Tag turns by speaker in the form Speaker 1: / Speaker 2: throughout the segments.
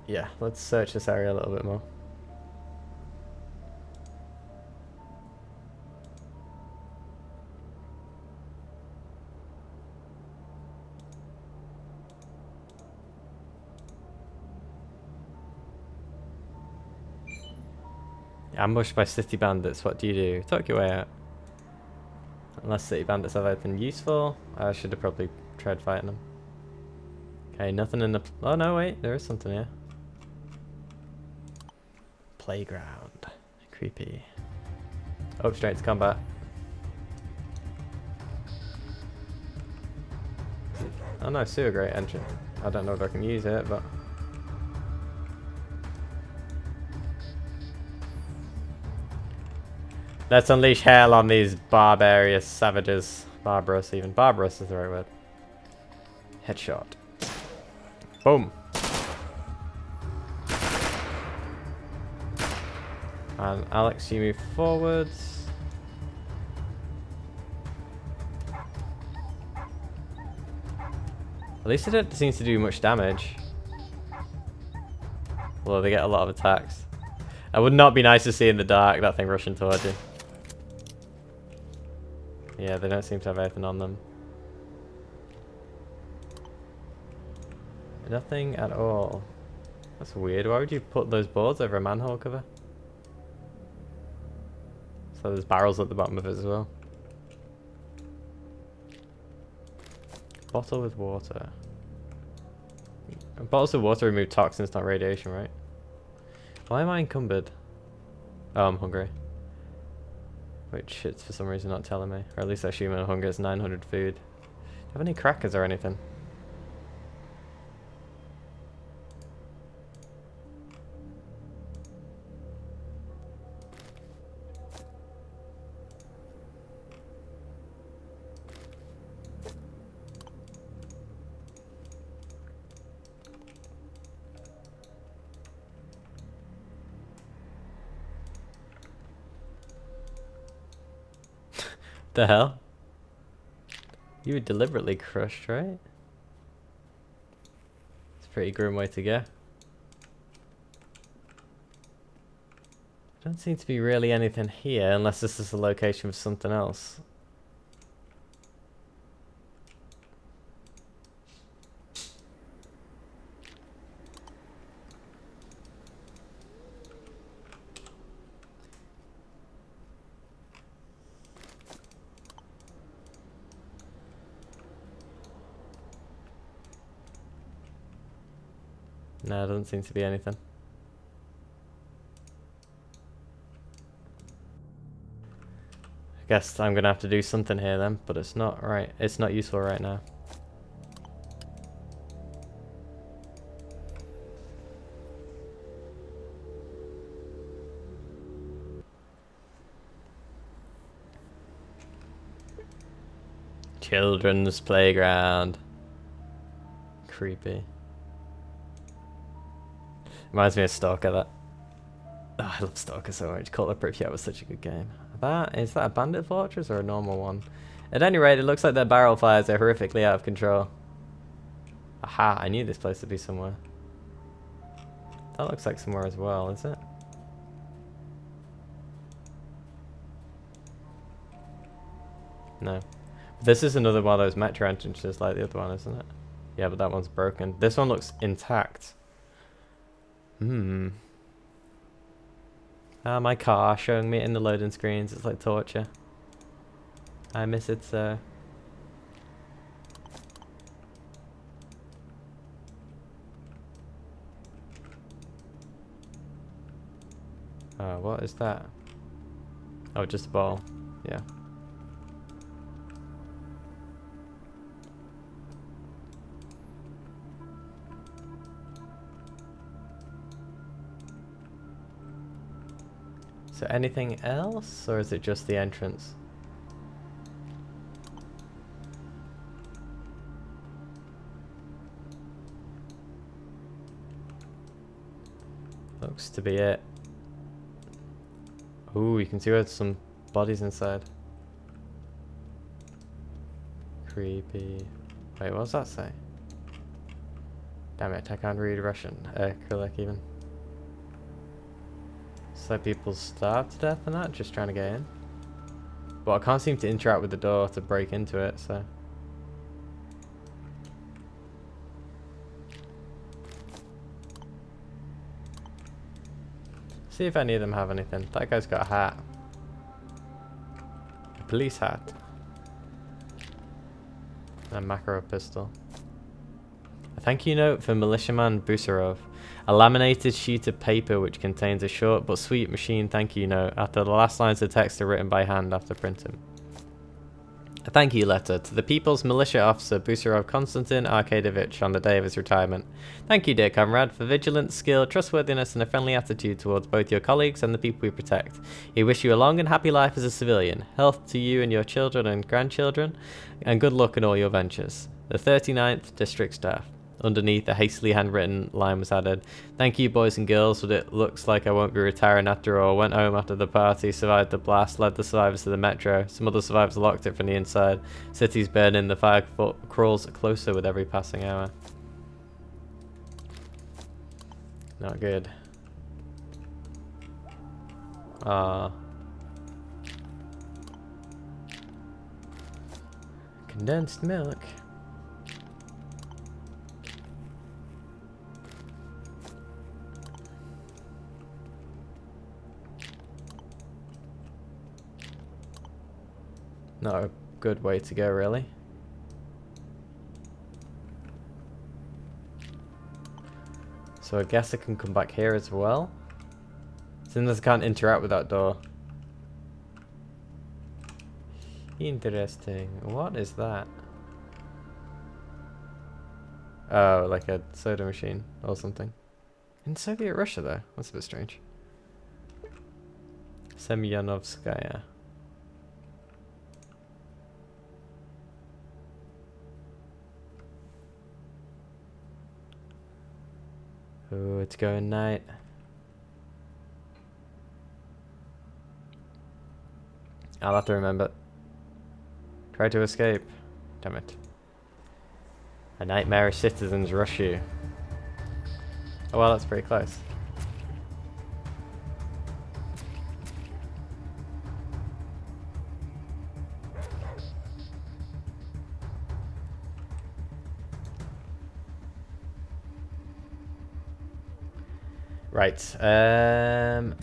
Speaker 1: Yeah, let's search this area a little bit more. Ambushed by city bandits, what do? Talk your way out. Unless city bandits have anything useful, I should have probably tried fighting them. Okay, nothing in the... Oh no, wait, there is something here. Playground. Creepy. Oh, straight to combat. Oh no, sewer grate engine. I don't know if I can use it, but... Let's unleash hell on these barbarous savages. Barbarous even. Barbarous is the right word. Headshot. Boom. And Alex, you move forwards. At least it don't seem to do much damage. Although they get a lot of attacks. It would not be nice to see in the dark that thing rushing towards you. Yeah, they don't seem to have anything on them. Nothing at all. That's weird. Why would you put those boards over a manhole cover? So there's barrels at the bottom of it as well. Bottle with water. Bottles of water remove toxins, not radiation, right? Why am I encumbered? Oh, I'm hungry. Which it's for some reason not telling me. Or at least I assume I'm hungry. It's 900 food. Do you have any crackers or anything? The hell? You were deliberately crushed, right? It's a pretty grim way to go. Don't seem to be really anything here, unless this is the location for something else. No, doesn't seem to be anything. I guess I'm gonna have to do something here then, but it's not right. It's not useful right now. Children's playground. Creepy. Reminds me of Stalker, that. Oh, I love Stalker so much. Cult of Pripyat was such a good game. Is that a bandit fortress or a normal one? At any rate, it looks like their barrel fires are horrifically out of control. Aha, I knew this place would be somewhere. That looks like somewhere as well, is it? No. This is another one of those metro entrances like the other one, isn't it? Yeah, but that one's broken. This one looks intact. Ah, my car showing me in the loading screens. It's like torture. I miss it so. Oh, what is that? Oh, just a ball. Yeah. So anything else, or is it just the entrance? Looks to be it. Ooh, you can see there's some bodies inside. Creepy. Wait, what does that say? Damn it, I can't read Russian. Acrylic even. It's like people starve to death and that, just trying to get in. But I can't seem to interact with the door to break into it, so... See if any of them have anything. That guy's got a hat. A police hat. And a Makarov pistol. A thank you note for militiaman Busarov. A laminated sheet of paper which contains a short but sweet machine thank you note after the last lines of text are written by hand after printing. A thank you letter to the People's Militia Officer Busarov Konstantin Arkadovich on the day of his retirement. Thank you, dear comrade, for vigilance, skill, trustworthiness, and a friendly attitude towards both your colleagues and the people we protect. We wish you a long and happy life as a civilian, health to you and your children and grandchildren, and good luck in all your ventures. The 39th District Staff. Underneath, a hastily handwritten line was added. Thank you, boys and girls, but it looks like I won't be retiring after all. Went home after the party, survived the blast, led the survivors to the metro. Some other survivors locked it from the inside. City's burning, the fire crawls closer with every passing hour. Not good. Condensed milk. Not a good way to go, really. So I guess I can come back here as well. Since I can't interact with that door. Interesting. What is that? Oh, like a soda machine or something. In Soviet Russia, though. That's a bit strange. Semyonovskaya. Oh, it's going night. I'll have to remember. Try to escape. Damn it. A nightmare of citizens rush you. Oh well, that's pretty close. Right, damn it.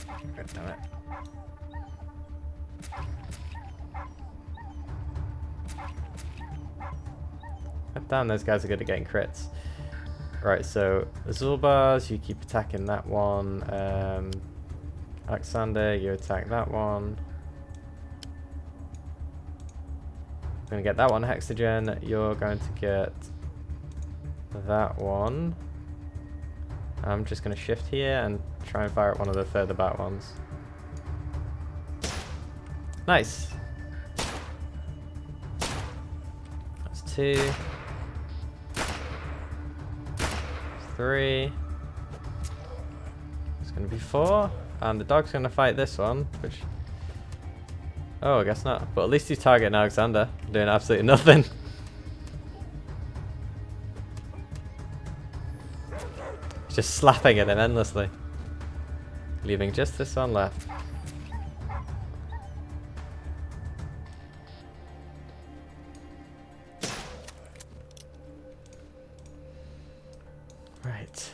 Speaker 1: Damn, those guys are good at getting crits. Right, so Azul bars, you keep attacking that one. Alexander, you attack that one. I'm gonna get that one, Hexagen. You're going to get that one. I'm just going to shift here and try and fire at one of the further back ones. Nice. That's 2. 3. It's going to be 4. And the dog's going to fight this one, which... Oh, I guess not. But at least he's targeting Alexander. Doing absolutely nothing. Just slapping at him endlessly. Leaving just this one left. Right.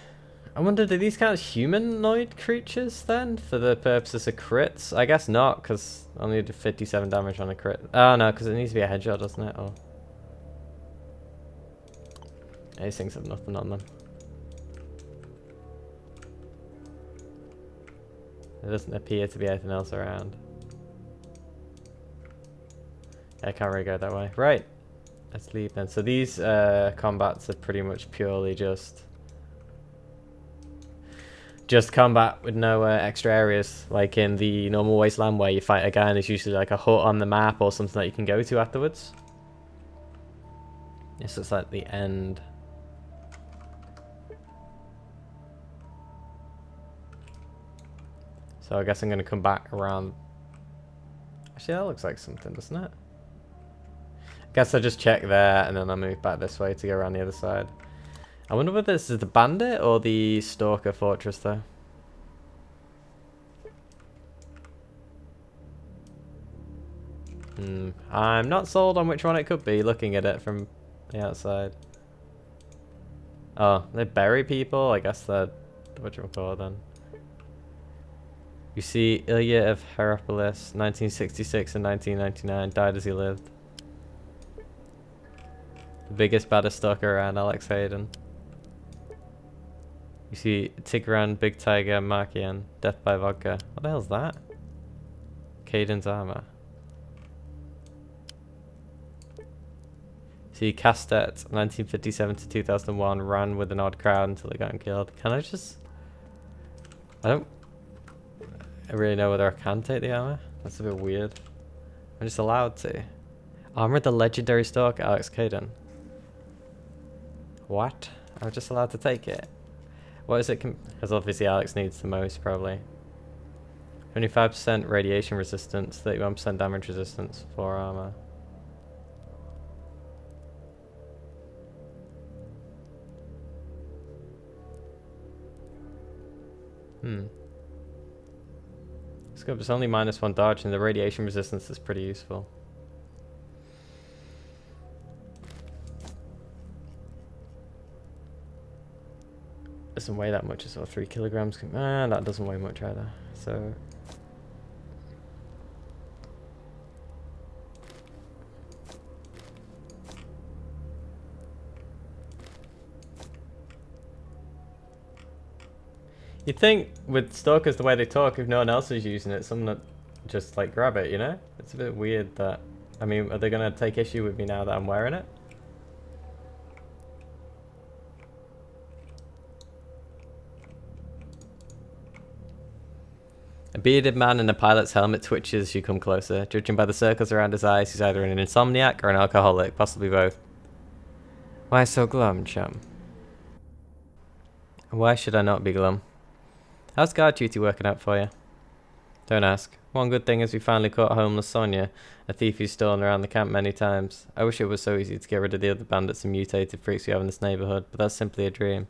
Speaker 1: I wonder, do these count as humanoid creatures then? For the purposes of crits? I guess not, because I only did 57 damage on a crit. Oh no, because it needs to be a headshot, doesn't it? Or... These things have nothing on them. There doesn't appear to be anything else around. I can't really go that way. Right. Let's leave then. So these combats are pretty much purely just combat with no extra areas. Like in the normal Wasteland where you fight a guy and there's usually like a hut on the map or something that you can go to afterwards. This looks like the end. So I guess I'm going to come back around. Actually, that looks like something, doesn't it? I guess I just check there and then I move back this way to go around the other side. I wonder whether this is the bandit or the stalker fortress though. I'm not sold on which one it could be looking at it from the outside. Oh, they bury people? I guess that whatchamacallit then. You see Ilya of Hierapolis, 1966 and 1999, died as he lived. The biggest, baddest stalker around, Alex Hayden. You see Tigran, Big Tiger, Markian, Death by Vodka. What the hell's that? Caden's armor. See Castet, 1957 to 2001, ran with an odd crowd until they got him killed. Can I just... I don't really know whether I can take the armor. That's a bit weird. I'm just allowed to. Armor of the legendary stalker, Alex Caden. What? I'm just allowed to take it. What is it? Because obviously Alex needs the most, probably. 25% radiation resistance, 31% damage resistance, 4 armor. It's good, but it's only -1 dodge, and the radiation resistance is pretty useful. Doesn't weigh that much as well, 3 kilograms. That doesn't weigh much either. So you'd think with stalkers, the way they talk, if no one else is using it, someone would just like grab it, you know? It's a bit weird that, I mean, are they gonna take issue with me now that I'm wearing it? A bearded man in a pilot's helmet twitches as you come closer. Judging by the circles around his eyes, he's either an insomniac or an alcoholic, possibly both. Why so glum, chum? Why should I not be glum? How's guard duty working out for you? Don't ask. One good thing is we finally caught homeless Sonia, a thief who's stolen around the camp many times. I wish it was so easy to get rid of the other bandits and mutated freaks we have in this neighborhood, but that's simply a dream.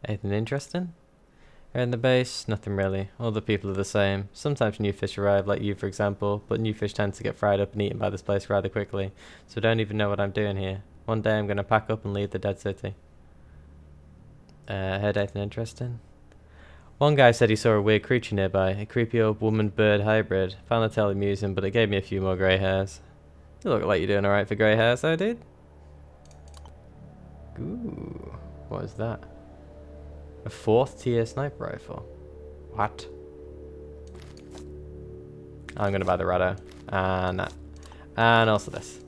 Speaker 1: Anything interesting? Here in the base, nothing really. All the people are the same. Sometimes new fish arrive, like you for example, but new fish tend to get fried up and eaten by this place rather quickly, so I don't even know what I'm doing here. One day I'm going to pack up and leave the dead city. Heard anything interesting? One guy said he saw a weird creature nearby, a creepy old woman-bird hybrid. Found the tale amusing, but it gave me a few more grey hairs. You look like you're doing alright for grey hairs though, dude. Ooh, what is that? A 4th tier sniper rifle. What? I'm gonna buy the Rado. And that. And also this.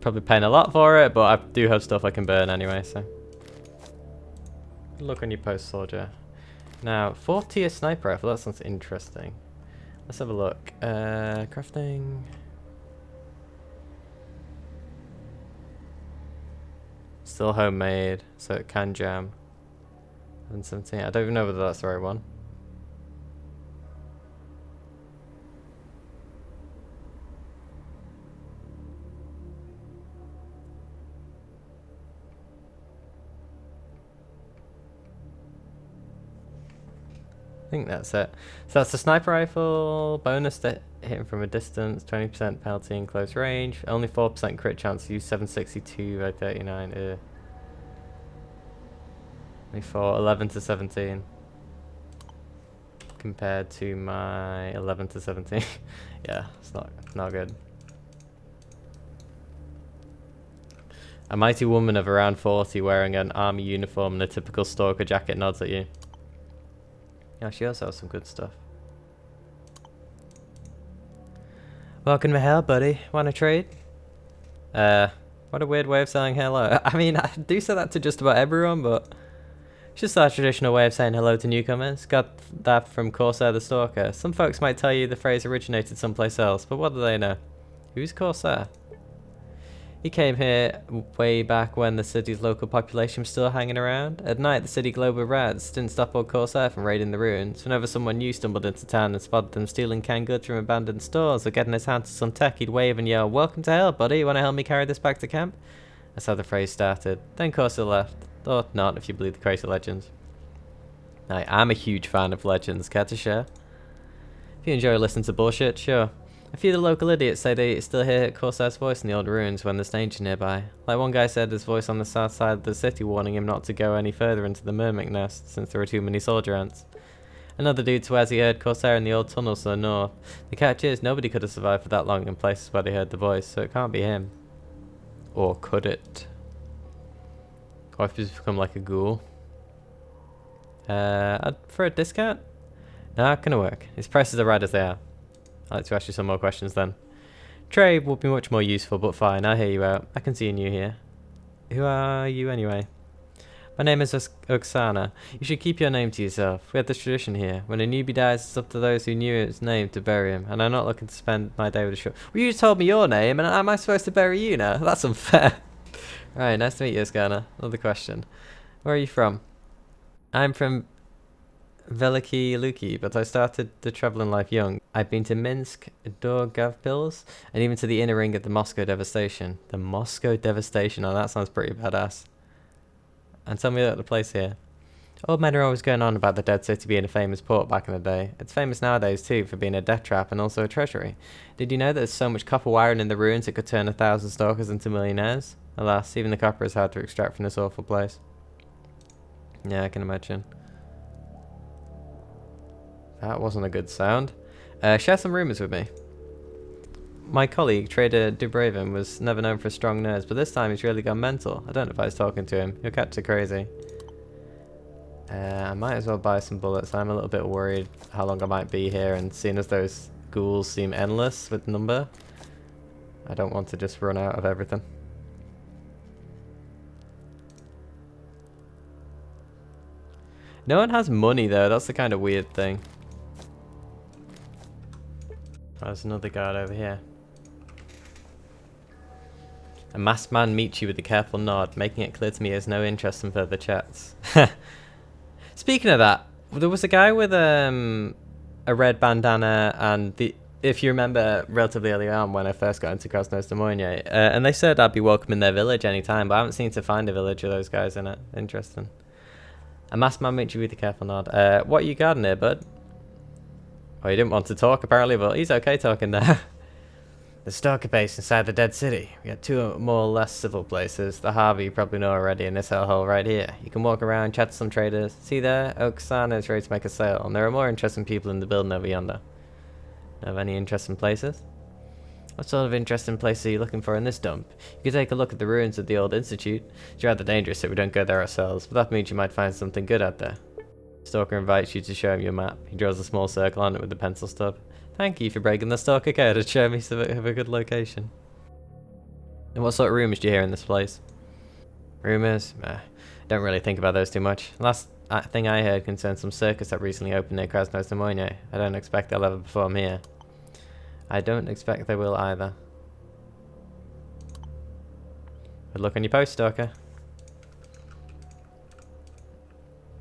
Speaker 1: Probably paying a lot for it, but I do have stuff I can burn anyway, so. Look on your post, soldier. Now, 4th tier sniper rifle, that sounds interesting. Let's have a look. Crafting. Still homemade, so it can jam. 17. I don't even know whether that's the right one. I think that's it. So that's the sniper rifle. Bonus to hitting from a distance. 20% penalty in close range. Only 4% crit chance. Use 762 by 39. For 11 to 17 compared to my 11 to 17. Yeah, it's not good. A mighty woman of around 40 wearing an army uniform and a typical stalker jacket nods at you. Yeah, she also has some good stuff. Welcome to hell, buddy. Wanna trade? What a weird way of saying hello. I mean, I do say that to just about everyone, but it's just our traditional way of saying hello to newcomers. Got that from Corsair the Stalker. Some folks might tell you the phrase originated someplace else, but what do they know? Who's Corsair? He came here way back when the city's local population was still hanging around. At night, the city glowed with rats. Didn't stop old Corsair from raiding the ruins. Whenever someone new stumbled into town and spotted them stealing canned goods from abandoned stores or getting his hands to some tech, he'd wave and yell, "Welcome to hell, buddy. You want to help me carry this back to camp?" That's how the phrase started. Then Corsair left. Or not, if you believe the crazy legends. I am a huge fan of legends. Care to share? If you enjoy listening to bullshit, sure. A few of the local idiots say they still hear Corsair's voice in the old ruins when there's danger nearby. Like one guy said his voice on the south side of the city warning him not to go any further into the mermaid nest since there were too many soldier ants. Another dude swears he heard Corsair in the old tunnels to the north. The catch is, nobody could have survived for that long in places where they heard the voice, so it can't be him. Or could it? Or if he's become like a ghoul? For a discount? Nah, gonna work. His prices are right as they are. I'd like to ask you some more questions then. Trade would be much more useful, but fine, I'll hear you out. I can see you new here. Who are you anyway? My name is Oksana. You should keep your name to yourself. We have this tradition here. When a newbie dies, it's up to those who knew his name to bury him, and I'm not looking to spend my day with a short... Well, you just told me your name, and am I supposed to bury you now? That's unfair. Right, nice to meet you, Oksana. Another question. Where are you from? I'm from Veliki Luki, but I started the travel in life young. I've been to Minsk, Daugavpils, and even to the inner ring of the Moscow Devastation. The Moscow Devastation, oh that sounds pretty badass. And tell me about the place here. Old men are always going on about the Dead City being a famous port back in the day. It's famous nowadays too for being a death trap and also a treasury. Did you know that there's so much copper wiring in the ruins it could turn 1,000 stalkers into millionaires? Alas, even the copper is hard to extract from this awful place. Yeah, I can imagine. That wasn't a good sound. Share some rumours with me. My colleague, Trader Dubravin, was never known for strong nerves, but this time he's really gone mental. I don't know if I was talking to him. Your cats are crazy. I might as well buy some bullets. I'm a little bit worried how long I might be here, and seeing as those ghouls seem endless with number, I don't want to just run out of everything. No one has money though, that's the kind of weird thing. There's another guard over here. A masked man meets you with a careful nod, making it clear to me he has no interest in further chats. Speaking of that, there was a guy with a red bandana, and if you remember relatively early on when I first got into Krasnoye, and they said I'd be welcome in their village anytime, but I haven't seemed to find a village with those guys in it. Interesting. A masked man meets you with a careful nod. What are you guarding here, bud? Oh, he didn't want to talk apparently, but he's okay talking now. The Stalker base inside the Dead City. We got two more or less civil places. The harbour you probably know already, and this hellhole right here. You can walk around, chat to some traders. See there? Oksana is ready to make a sale, and there are more interesting people in the building over yonder. Have any interesting places? What sort of interesting places are you looking for in this dump? You can take a look at the ruins of the old institute. It's rather dangerous so we don't go there ourselves, but that means you might find something good out there. Stalker invites you to show him your map. He draws a small circle on it with a pencil stub. Thank you for breaking the Stalker code and showing me a good location. And what sort of rumours do you hear in this place? Rumours? Don't really think about those too much. Last thing I heard concerned some circus that recently opened near Krasnoye. I don't expect they'll ever perform here. I don't expect they will either. Good luck on your post, Stalker.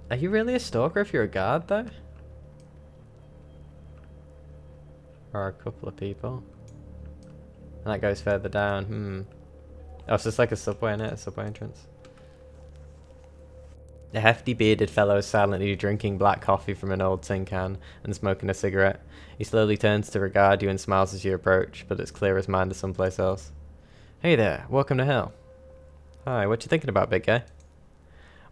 Speaker 1: Are you really a stalker if you're a guard, though? Or a couple of people? And that goes further down. Oh, so it's like a subway, isn't it? A subway entrance. A hefty bearded fellow is silently drinking black coffee from an old tin can and smoking a cigarette. He slowly turns to regard you and smiles as you approach, but it's clear his mind is someplace else. Hey there, welcome to hell. Hi, what you thinking about, big guy?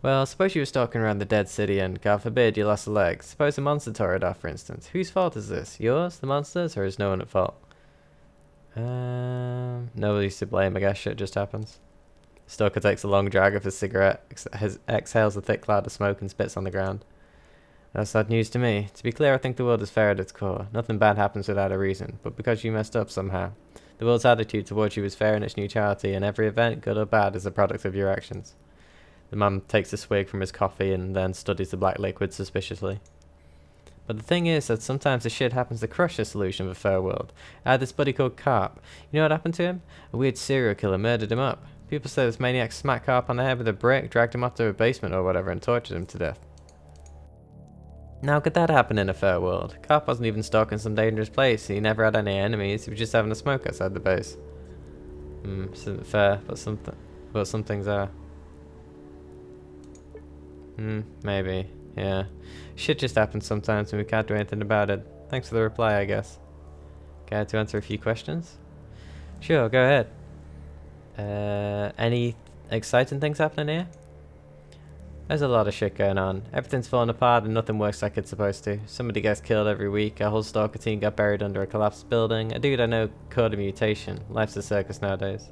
Speaker 1: Well, suppose you were stalking around the Dead City and, God forbid, you lost a leg. Suppose a monster tore it off, for instance. Whose fault is this? Yours, the monster's, or is no one at fault? Nobody's to blame, I guess shit just happens. Stalker takes a long drag of his cigarette, exhales a thick cloud of smoke and spits on the ground. That's sad news to me. To be clear, I think the world is fair at its core. Nothing bad happens without a reason, but because you messed up somehow. The world's attitude towards you is fair in its neutrality, and every event, good or bad, is a product of your actions. The man takes a swig from his coffee and then studies the black liquid suspiciously. But the thing is that sometimes the shit happens to crush the solution of a fair world. I had this buddy called Carp. You know what happened to him? A weird serial killer murdered him up. People say this maniac smacked Carp on the head with a brick, dragged him off to a basement or whatever, and tortured him to death. Now, could that happen in a fair world? Carp wasn't even stalking some dangerous place. He never had any enemies. He was just having a smoke outside the base. This isn't fair, but something... but some things are. Maybe. Yeah. Shit just happens sometimes and we can't do anything about it. Thanks for the reply, I guess. Care to answer a few questions? Sure, go ahead. Any exciting things happening here? There's a lot of shit going on. Everything's falling apart and nothing works like it's supposed to. Somebody gets killed every week, a whole stalker team got buried under a collapsed building, a dude I know caught a mutation. Life's a circus nowadays.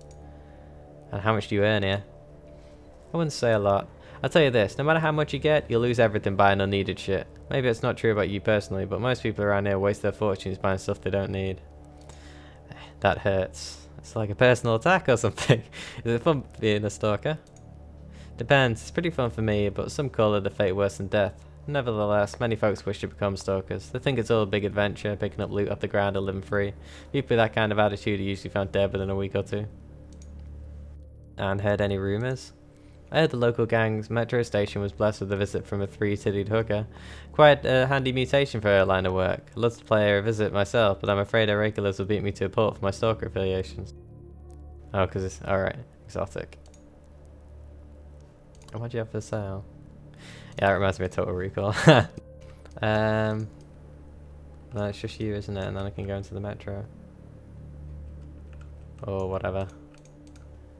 Speaker 1: And how much do you earn here? I wouldn't say a lot. I'll tell you this, no matter how much you get, you'll lose everything buying unneeded shit. Maybe it's not true about you personally, but most people around here waste their fortunes buying stuff they don't need. That hurts. It's like a personal attack or something. Is it fun being a stalker? Depends. It's pretty fun for me, but some call it a fate worse than death. Nevertheless, many folks wish to become stalkers. They think it's all a big adventure, picking up loot off the ground or living free. People with that kind of attitude are usually found dead within a week or two. And heard any rumours? I heard the local gang's metro station was blessed with a visit from a three-titted hooker. Quite a handy mutation for her line of work. I'd love to pay her a visit myself, but I'm afraid her regulars will beat me to a pulp for my stalker affiliations. Oh, because it's... alright. Exotic. And what do you have for sale? Yeah, that reminds me of Total Recall. No, it's just you, isn't it? And then I can go into the metro. Or whatever.